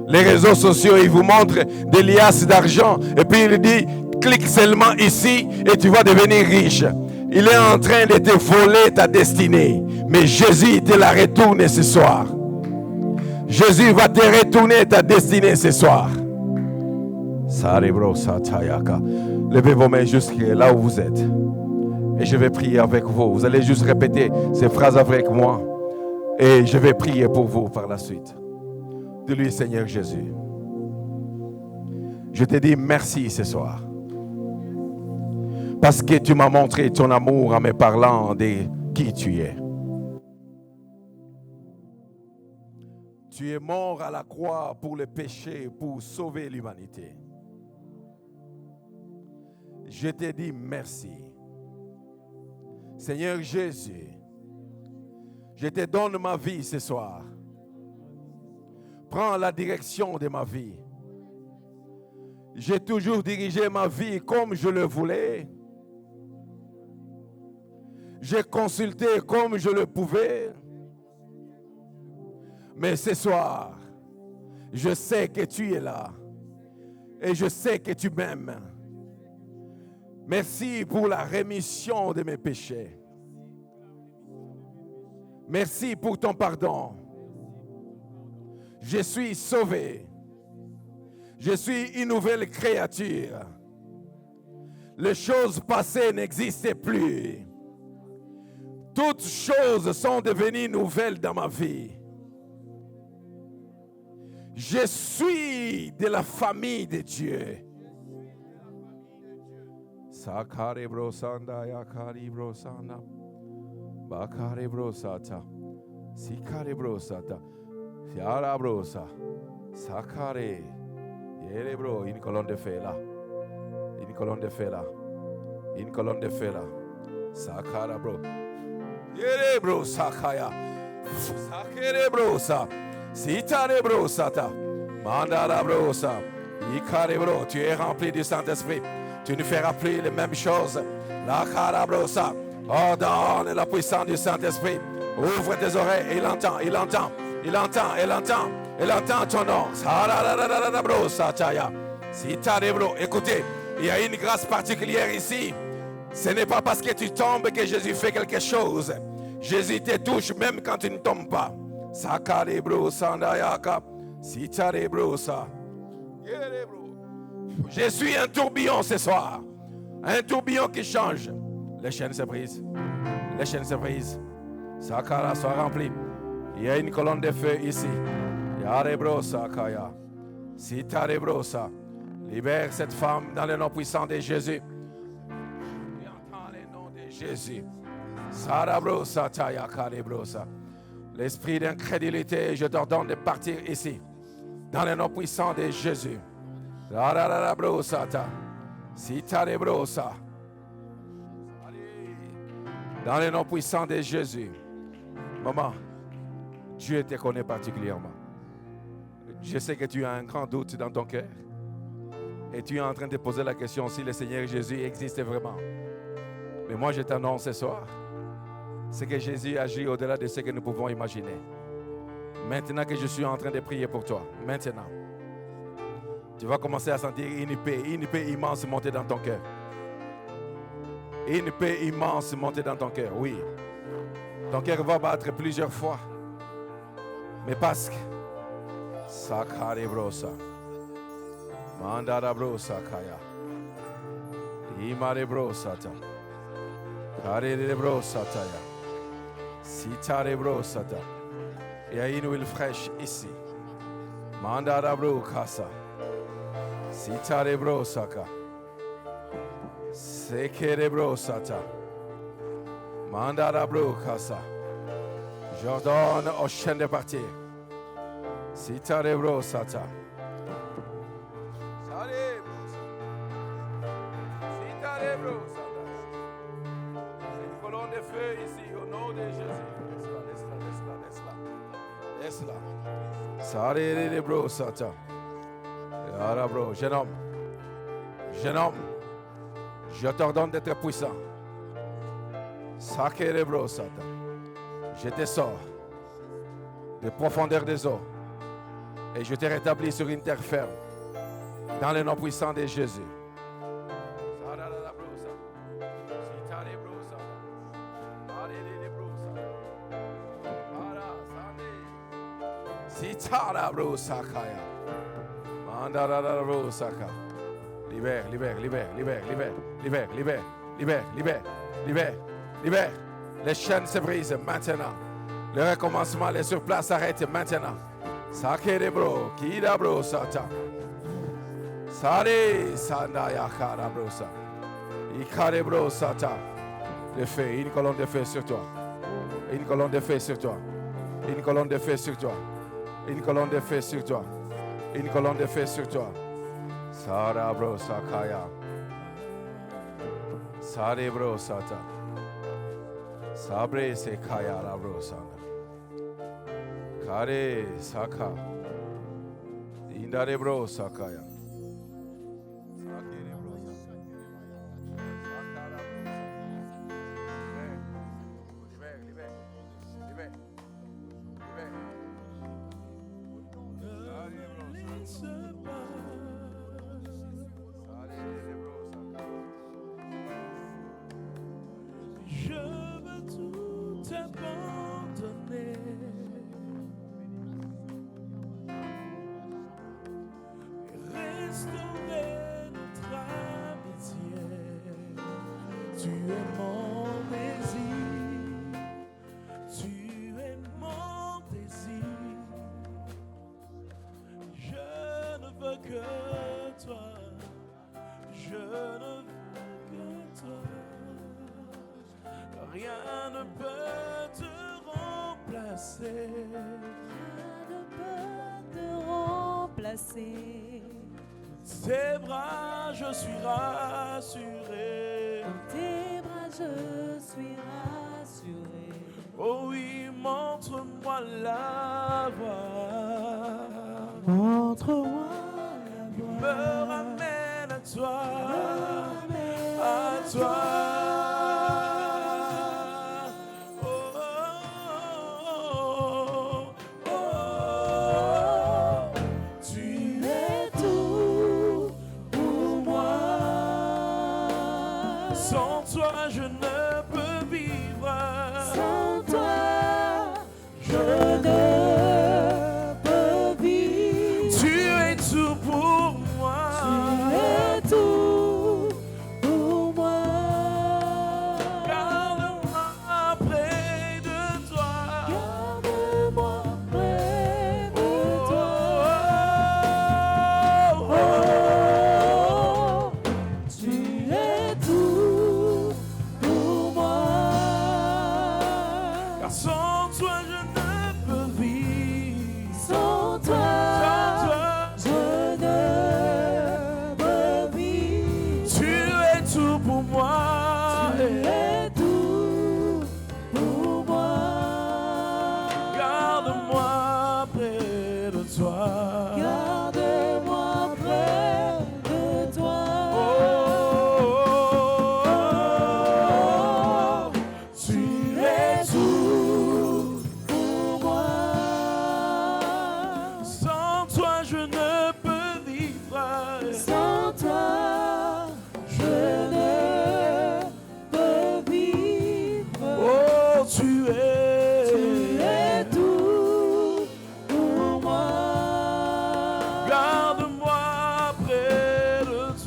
les réseaux sociaux, ils vous montrent des liasses d'argent. Et puis il dit, clique seulement ici et tu vas devenir riche. Il est en train de te voler ta destinée. Mais Jésus te la retourne ce soir. Jésus va te retourner ta destinée ce soir. Levez vos mains jusqu'à là où vous êtes. Et je vais prier avec vous. Vous allez juste répéter ces phrases avec moi. Et je vais prier pour vous par la suite. Dis-lui, Seigneur Jésus, je te dis merci ce soir. Parce que tu m'as montré ton amour en me parlant de qui tu es. Tu es mort à la croix pour le péché, pour sauver l'humanité. Je te dis merci. Seigneur Jésus, je te donne ma vie ce soir. Prends la direction de ma vie. J'ai toujours dirigé ma vie comme je le voulais. J'ai consulté comme je le pouvais. Mais ce soir, je sais que tu es là. Et je sais que tu m'aimes. Merci pour la rémission de mes péchés. Merci pour ton pardon. Je suis sauvé. Je suis une nouvelle créature. Les choses passées n'existent plus. Toutes choses sont devenues nouvelles dans ma vie. Je suis de la famille de Dieu. Sakare brosanda yakari brosanda bakare brosata sikare brosata fiara brosa sakare yere bro une colonne de feu là, une colonne de feu là, une colonne de feu là, sakara bro yere bro sakaya sakere brosa sitare brosata mandala brosa ikare bro. Tu es rempli du Saint-Esprit. Tu ne feras plus les mêmes choses. La carabrosa. Ordonne la puissance du Saint-Esprit. Ouvre tes oreilles. Il entend, il entend, il entend, il entend. Il entend ton nom. Écoutez, il y a une grâce particulière ici. Ce n'est pas parce que tu tombes que Jésus fait quelque chose. Jésus te touche même quand tu ne tombes pas. Je suis un tourbillon ce soir. Un tourbillon qui change. Les chaînes se brisent. Les chaînes se brisent. Sakara soit rempli. Il y a une colonne de feu ici. Yarebrosa Kaya. Sitarebrosa. Libère cette femme dans le nom puissant de Jésus. Entends le nom de Jésus. Sarabrosa Taya Karebrosa. L'esprit d'incrédulité, je t'ordonne de partir ici. Dans le nom puissant de Jésus. Dans le nom puissant de Jésus. Maman, Dieu te connaît particulièrement. Je sais que tu as un grand doute dans ton cœur. Et tu es en train de poser la question si le Seigneur Jésus existe vraiment. Mais moi, je t'annonce ce soir, c'est que Jésus agit au-delà de ce que nous pouvons imaginer. Maintenant que je suis en train de prier pour toi, maintenant, tu vas commencer à sentir une paix immense monter dans ton cœur. Une paix immense monter dans ton cœur, oui. Ton cœur va battre plusieurs fois. Mais parce que Sakare brosa. Mandara brosa kaya. Imare brosa ta. Kare brosa ta ya. Sitare brosa ta. Il y a une huile fraîche ici. Mandara bro kasa. Sitare brosa ka. Sekere brosa ta. Mandara bro kasa. J'ordonne aux chaînes de partir. Sitare brosa ta. C'est une colonne de feu ici au nom de Jésus. Laisse-la. Sarere bro sata. Yara bro, jeune homme, je t'ordonne d'être puissant. Sakere bro sata. Je te sors des profondeurs des eaux et je te rétablis sur une terre ferme dans le nom puissant de Jésus. Libère. Les chaînes se brisent maintenant. Le recommencement, les sur place s'arrêtent maintenant. Sakere bro, kida bro sata. Sare sandaya kara bro sa. Ikare bro sata. Le feu, une colonne de feu sur toi. Une colonne de feu sur toi. Une colonne de feu sur toi. Une colonne de feu sur toi. Une colonne de feu sur toi. Sara bro sakaya. Sare bro sata. Sabre se kaya la bro sana. Kare saka. Indare bro sakaya. Sakere bro sakaya. Sakara bro sakaya. Libère. Je veux tout abandonner. Restaurer notre amitié. Tu es mon désir. Tu es mon désir. Je ne veux que toi. Je ne veux que toi. Rien ne peut te remplacer. Rien ne peut te remplacer. Tes bras, je suis rassuré. Dans tes bras, je suis rassuré. Oh oui, montre-moi la voie. Montre-moi la Me voie. ramène à toi. Ramène À toi. Sans toi, je ne peux vivre. Sans toi, je ne peux vivre. Tu es tout pour moi. Tu es tout pour moi. Garde-moi près de toi. Garde-moi près de toi. Oh, oh, Tu es tout pour moi.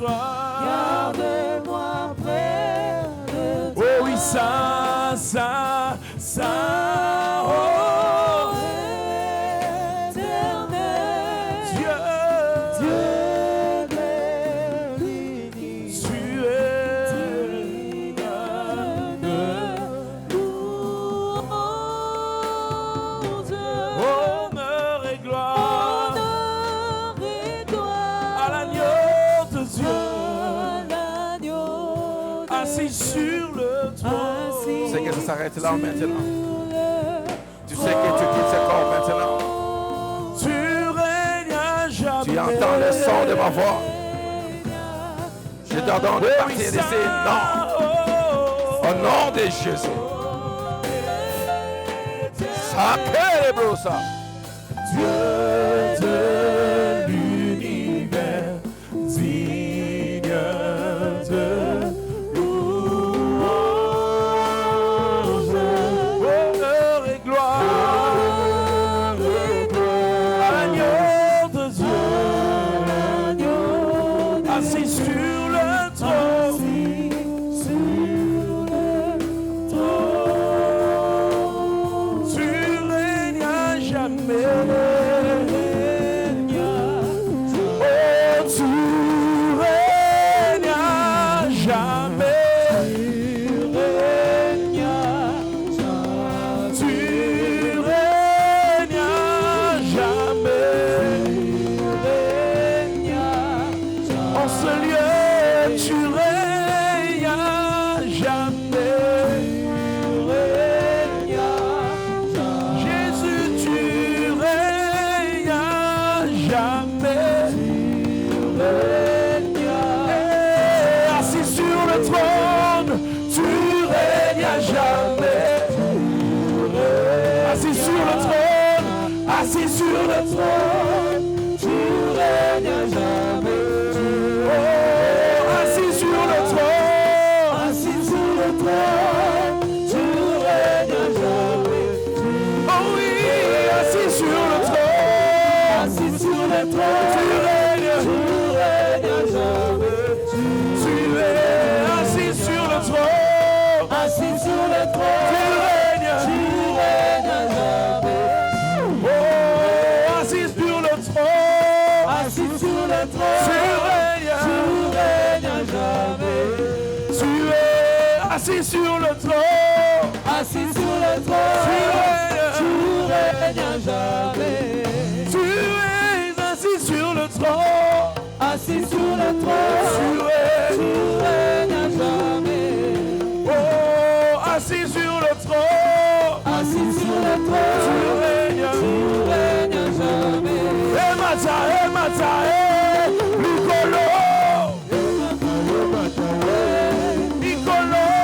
toi. Garde-moi près de toi. Oh oui, ça, oh, Éternel, Dieu, Dieu de l'univers, tu es digne de louange. honneur et gloire Honneur et gloire à l'agneau de Dieu, à l'agneau de assis sur le trône. Assis Tu sais que ça s'arrête là maintenant. sur Tu sais que tu quittes ce corps maintenant. Tu règnes à jamais. Tu entends le son de ma voix. Je t'ordonne de partir d'ici. Non. Au nom de Jésus. Sacré brossa. Dieu de l'univers, digne de louange, honneur et gloire à l'agneau de Dieu, assis sur le trône. Tu règnes à jamais. Oh, tu règnes à jamais. Tu règnes à jamais. En ce lieu, tu règnes à jamais. Jésus, tu règnes à jamais. Et assis sur le trône, tu règnes à jamais. Assis sur le trône, assis sur le trône, tu règnes à jamais. Oh, assis sur le trône, tu règnes à jamais. Oh oui, assis sur le trône, tu règnes à jamais. Tu es assis sur le trône, tu règnes à jamais. Oh, assis sur le trône, tu règnes à jamais. Tu es assis sur le trône, tu règnes à jamais. Tu es assis sur le trône, tu règnes à jamais. Oh, assis sur le trône, tu règnes à jamais. Emata, Nicolo, Nicolo,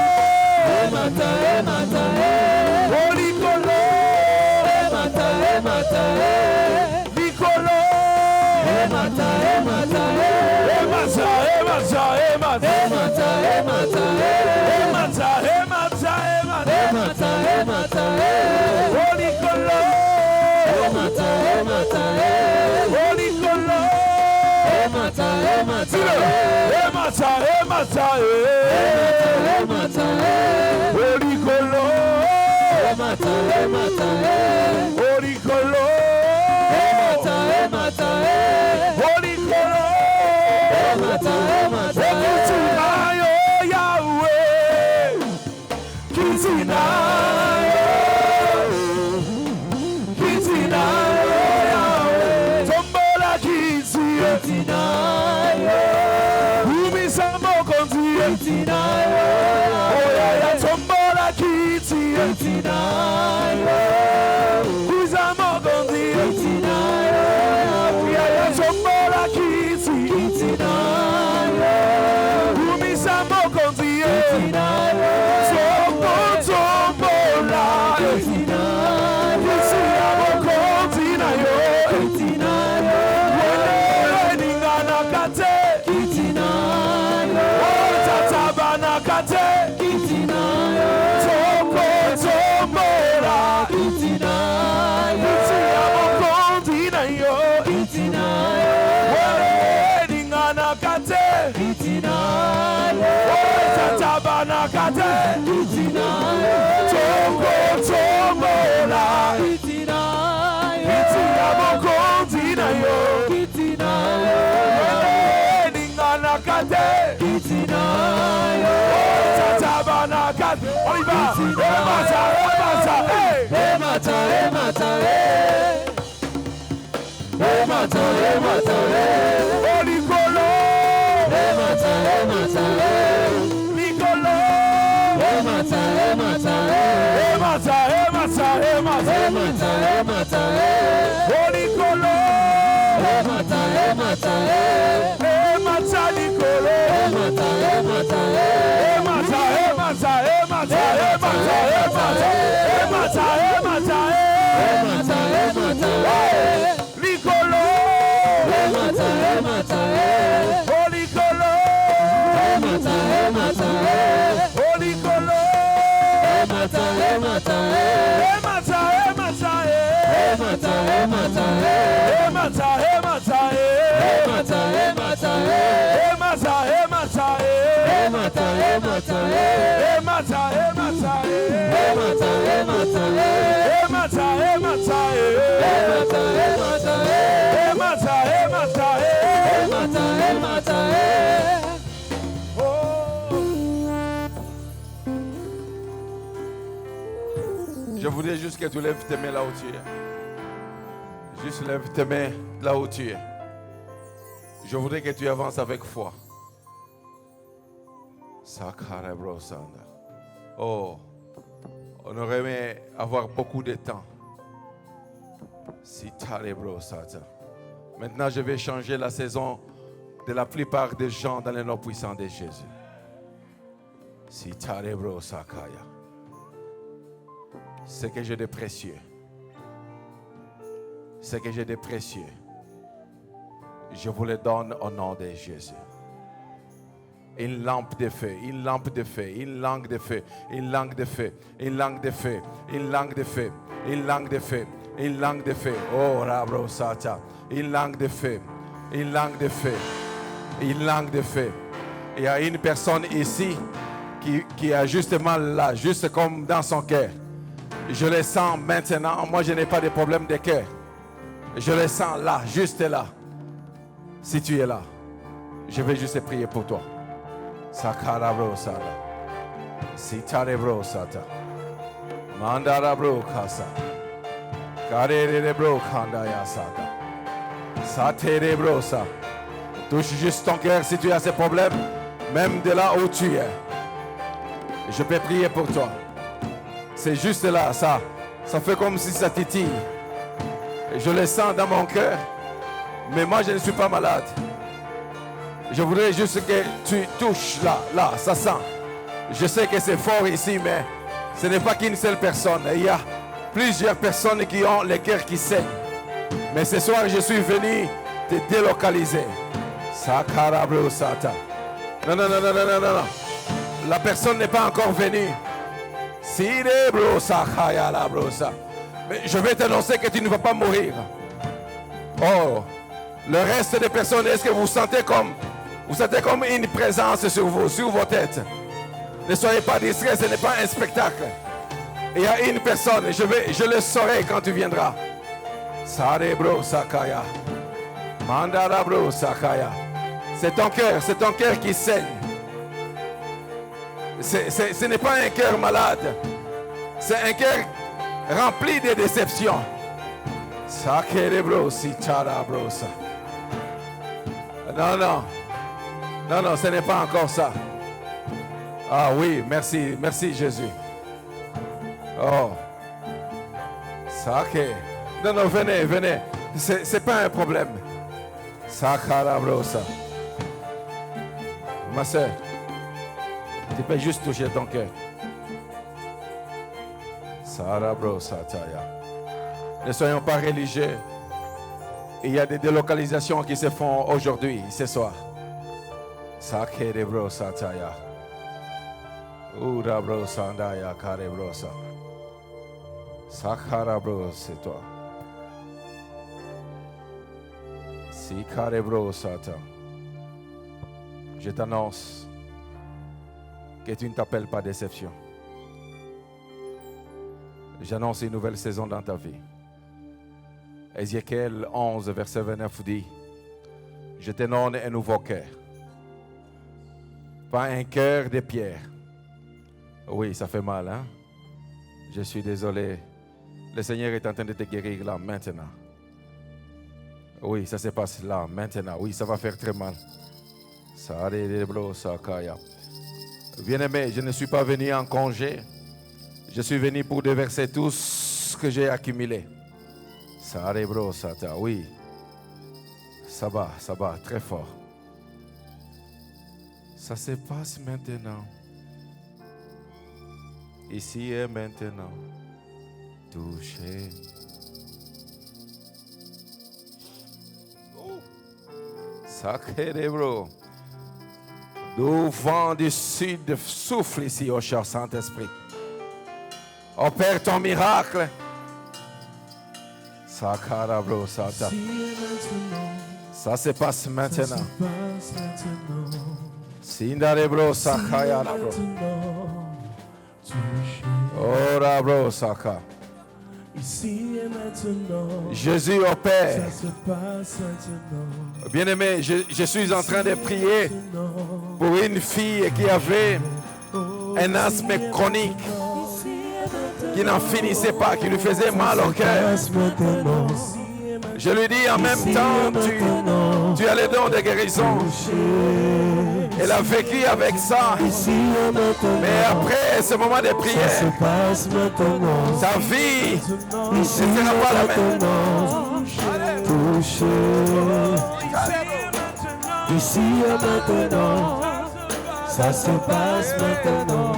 oh Nicolo, Nicolo, oh Nicolo, Toko Tombola kate Toko tomola Itina mokonzi na yo Ningana kate Tatabana kate On y va Nicolo Je voudrais juste que tu lèves tes mains là où tu es. Juste lève tes mains là où tu es. Je voudrais que tu avances avec foi. Oh, on aurait aimé avoir beaucoup de temps. Maintenant, je vais changer la saison de la plupart des gens dans le nom puissant de Jésus. Ce que j'ai de précieux. Ce que j'ai de précieux. Je vous le donne au nom de Jésus. Une lampe de feu, une lampe de feu, une langue de feu, une langue de feu, une langue de feu, une langue de feu, une langue de feu, une langue de feu. Oh, Rabro Sata, une langue de feu, une langue de feu, une langue de feu. Il y a une personne ici qui a justement là, juste comme dans son cœur. Je le sens maintenant. Moi, je n'ai pas de problème de cœur. Je le sens là, juste là. Si tu es là, je vais juste prier pour toi. Sakarabro Sada. Sitarebro Sata. Mandarabro Kasa. Karerebro Kandaya Sada. Saterebro Sa. Touche juste ton cœur si tu as ces problèmes, même de là où tu es. Je peux prier pour toi. C'est juste là, ça fait comme si ça titille. Et je le sens dans mon cœur. Mais moi, je ne suis pas malade. Je voudrais juste que tu touches là, ça sent. Je sais que c'est fort ici, mais ce n'est pas qu'une seule personne. Il y a plusieurs personnes qui ont le cœur qui saigne. Mais ce soir, je suis venu te délocaliser. Sakarabro Sata. Non. La personne n'est pas encore venue. Mais je vais t'annoncer que tu ne vas pas mourir. Oh, le reste des personnes, est-ce que vous sentez comme une présence sur vous, sur vos têtes? Ne soyez pas distraits, ce n'est pas un spectacle. Il y a une personne, je le saurai quand tu viendras. Sarebro Sakaya. Mandarabro Sakaya. C'est ton cœur qui saigne. Ce n'est pas un cœur malade. C'est un cœur rempli de déceptions. Non, ce n'est pas encore ça. Ah oui, merci Jésus. Oh. Non, venez. C'est pas un problème. Sakarabrosa. Ma soeur, tu peux juste toucher ton cœur. Sarabrosa Taya. Ne soyons pas religieux. Il y a des délocalisations qui se font aujourd'hui, ce soir. Sakerebrosa Taya. Urabrosa Andaya Karebrosa. Sakarabros, c'est toi. Sikarebrosa. Je t'annonce Que tu ne t'appelles pas déception. J'annonce une nouvelle saison dans ta vie. Ézéchiel 11, verset 29 dit, je te donne un nouveau cœur. Pas un cœur de pierre. Oui, ça fait mal, hein? Je suis désolé. Le Seigneur est en train de te guérir là, maintenant. Oui, ça se passe là, maintenant. Oui, ça va faire très mal. Bien-aimé, je ne suis pas venu en congé. Je suis venu pour déverser tout ce que j'ai accumulé. Oui. Ça va, très fort. Ça se passe maintenant. Ici et maintenant. Touché. Sacré, bro. Du vent du sud souffle ici, oh cher Saint-Esprit. Opère ton miracle. Sakara, bro, Sata. Ça se passe maintenant. Sindare, bro, Sakaya, bro. Ora, bro, Saka. Ici et maintenant, Jésus opère. ça se passe maintenant. Bien-aimé, je suis en train de prier pour une fille qui avait un asthme chronique, qui n'en finissait pas, qui lui faisait mal au cœur. Je lui dis en même temps, tu as les dons de guérison. Elle a vécu avec ça. Mais après ce moment de prière, sa vie ne sera pas la même. Ici et maintenant, ça se passe maintenant.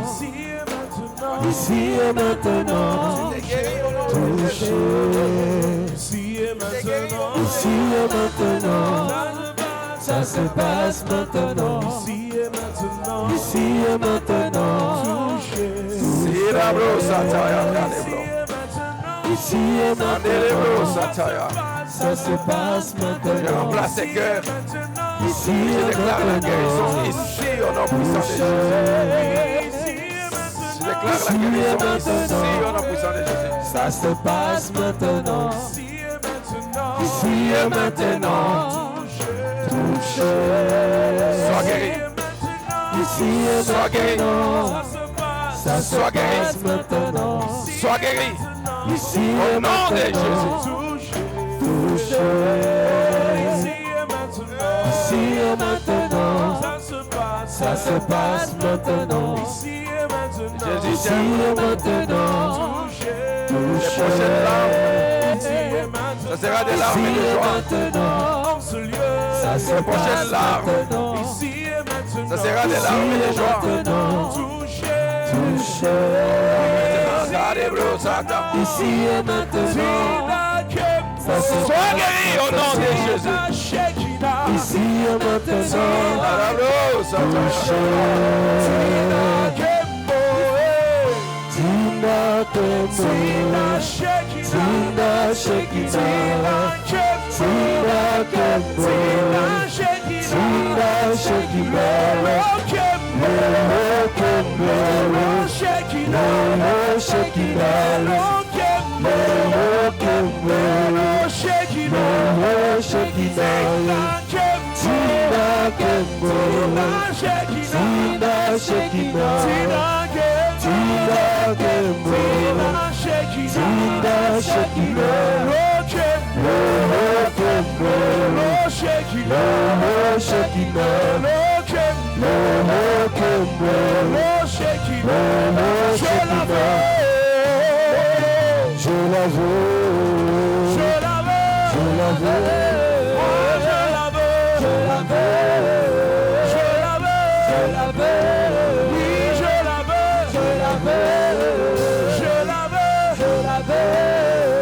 Ici et maintenant, touché. Ici et maintenant, ça se passe maintenant. Ici et maintenant, touché. Ici et maintenant, ça se passe Je maintenant. remplace ses cœurs. Ici Je et déclare la guérison maintenant, ici au nom puissant de Jésus. Je déclare la guérison ici au nom puissant de Jésus. ça se passe maintenant. Ici et maintenant, touché. Sois guéri. Ici et Sois guéri. maintenant, ça se Sois guéri. passe maintenant. Sois guéri. Ici Au et nom de maintenant, Jésus. touché. Ici et maintenant, ça se passe maintenant. Jésus Ici t'aime. et maintenant, Les prochaines larmes, ça sera des larmes ici de et joie. maintenant, ça se Les prochaines passe larmes, maintenant. ça sera des larmes de joie. Touché. Ici et maintenant, ça se Sois passe guéri au nom de Jésus. ici et maintenant. Tina Kemo, Tina Shekina, Tina Kemo, Tina Shekina, Lolo Kemo, Lolo Shekina, Lolo Kemo, Lolo Shekina, Tina Kemo, Tina Shekina, Tina Kemo, Tina Shekina, Lolo Kemo, Lolo Shekina, Lolo Kemo, Lolo Shekina. Je la veux, je la veux, je la veux, je la veux, je la veux, je la veux, oui je la veux, je la veux, je la veux, je la veux,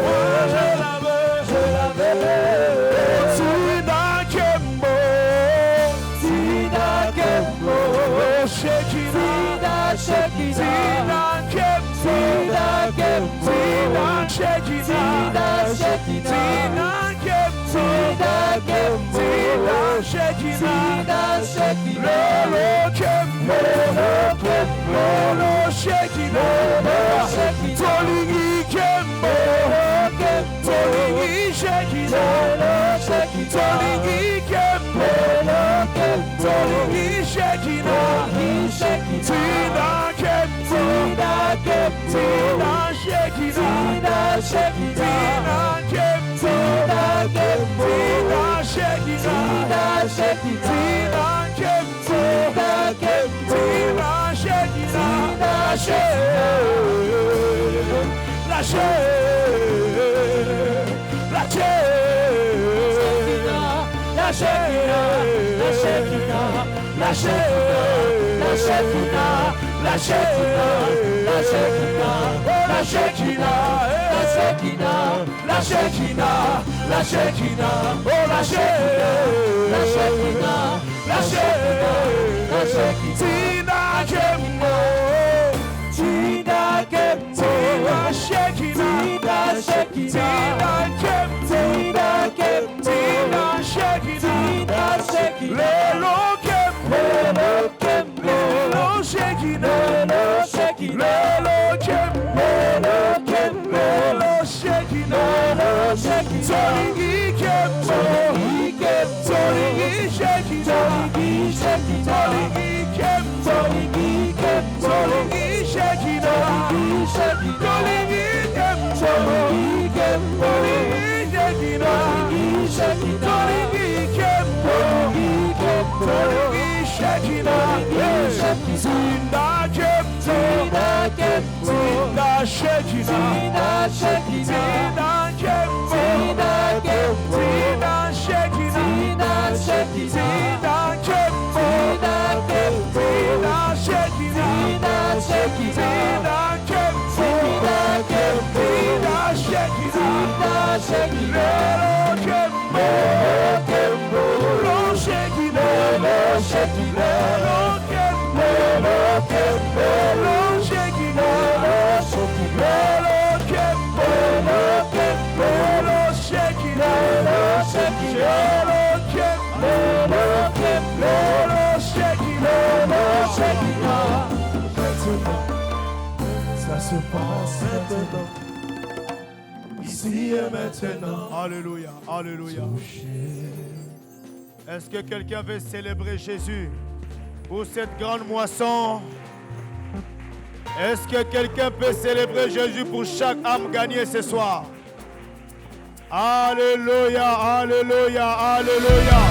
moi je la veux, je la veux. Tina Kemo, Tina Kemo, Shekina, Shekina, Tina Kemo, Tina Shekina, Tina Kemo, Tina Shekina, Lolo Kemo, Lolo Kemo, Tolingi Kempo, Tolingi Shekina, Tina Kempo, Tina Shekina, Tina Kempo, Tina Shekina, Tina Kempo, Tina Shekina, Ça se passe maintenant, ici et maintenant. Alléluia, alléluia. Est-ce que quelqu'un veut célébrer Jésus pour cette grande moisson? Est-ce que quelqu'un peut célébrer Jésus pour chaque âme gagnée ce soir? Alléluia, alléluia, alléluia.